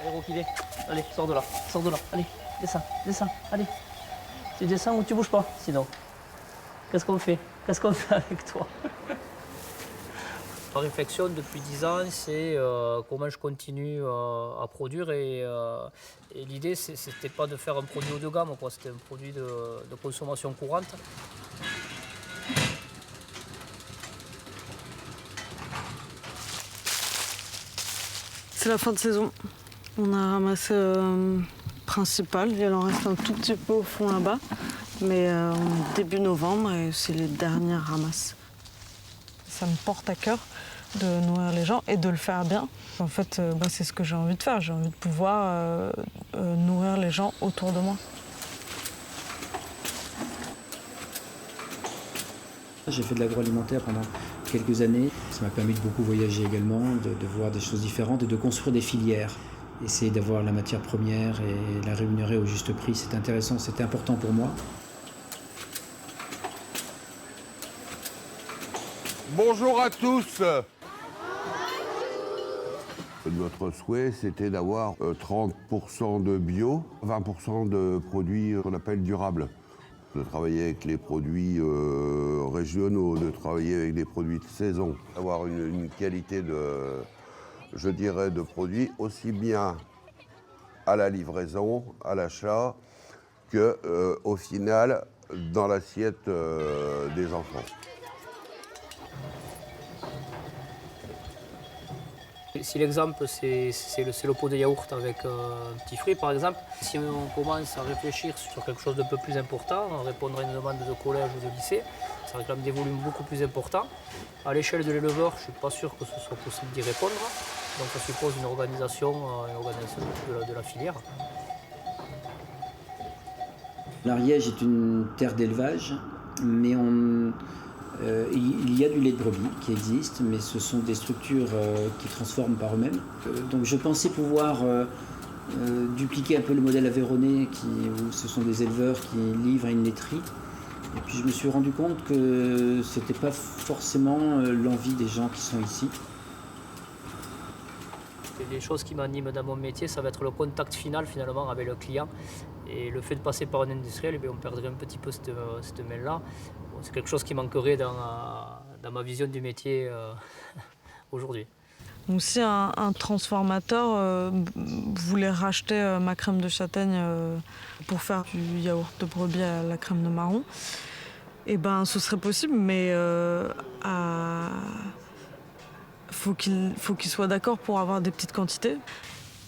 Allez, Roquidé, allez, sors de là, allez, descends, allez. Tu descends ou tu bouges pas, sinon. Qu'est-ce qu'on fait avec toi? Ma réflexion depuis 10 ans, c'est comment je continue à produire et l'idée, c'était pas de faire un produit haut de gamme, c'était un produit de consommation courante. C'est la fin de saison. On a ramassé principal, il en reste un tout petit peu au fond là-bas, mais début novembre et c'est les dernières ramasses. Ça me porte à cœur de nourrir les gens et de le faire bien. En fait, c'est ce que j'ai envie de faire. J'ai envie de pouvoir nourrir les gens autour de moi. J'ai fait de l'agroalimentaire pendant quelques années. Ça m'a permis de beaucoup voyager également, de voir des choses différentes et de construire des filières. Essayer d'avoir la matière première et la rémunérer au juste prix, c'est intéressant, c'était important pour moi. Bonjour à tous. Notre souhait, c'était d'avoir 30% de bio, 20% de produits qu'on appelle durables. De travailler avec les produits régionaux, de travailler avec des produits de saison. Avoir une qualité de produits aussi bien à la livraison, à l'achat, qu'au final, dans l'assiette des enfants. Si l'exemple, c'est le pot de yaourt avec un petit fruit, par exemple, si on commence à réfléchir sur quelque chose d'un peu plus important, répondre à une demande de collège ou de lycée, ça réclame des volumes beaucoup plus importants. À l'échelle de l'éleveur, je ne suis pas sûr que ce soit possible d'y répondre. Donc ça suppose une organisation de la filière. L'Ariège est une terre d'élevage, mais il y a du lait de brebis qui existe, mais ce sont des structures qui transforment par eux-mêmes. Donc je pensais pouvoir dupliquer un peu le modèle aveyronnais, où ce sont des éleveurs qui livrent à une laiterie. Et puis je me suis rendu compte que ce n'était pas forcément l'envie des gens qui sont ici. Les choses qui m'animent dans mon métier, ça va être le contact final finalement avec le client. Et le fait de passer par un industriel, on perdrait un petit peu cette main-là. C'est quelque chose qui manquerait dans ma vision du métier aujourd'hui. Donc si un transformateur voulait racheter ma crème de châtaigne pour faire du yaourt de brebis à la crème de marron, eh ben ce serait possible, mais faut qu'il soit d'accord pour avoir des petites quantités.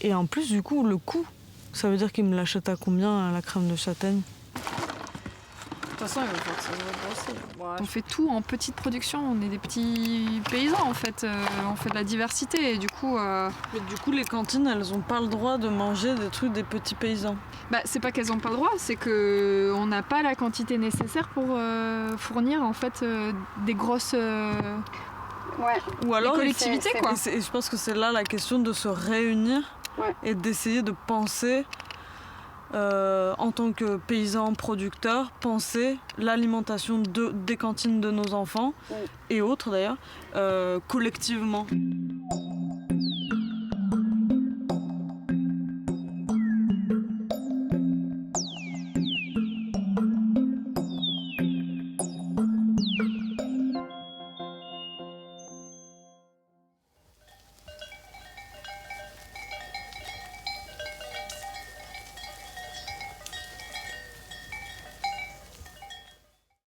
Et en plus, du coup, le coût, ça veut dire qu'il me l'achète à combien la crème de châtaigne? De toute façon, il va falloir que ça se brosser. On fait tout en petite production, on est des petits paysans en fait, on fait de la diversité et du coup... Mais du coup, les cantines, elles n'ont pas le droit de manger des trucs des petits paysans. C'est pas qu'elles n'ont pas le droit, c'est qu'on n'a pas la quantité nécessaire pour fournir en fait des grosses... Ou alors, les collectivités quoi. Et je pense que c'est là la question de se réunir et d'essayer de penser en tant que paysans producteurs, penser l'alimentation des cantines de nos enfants et autres d'ailleurs collectivement.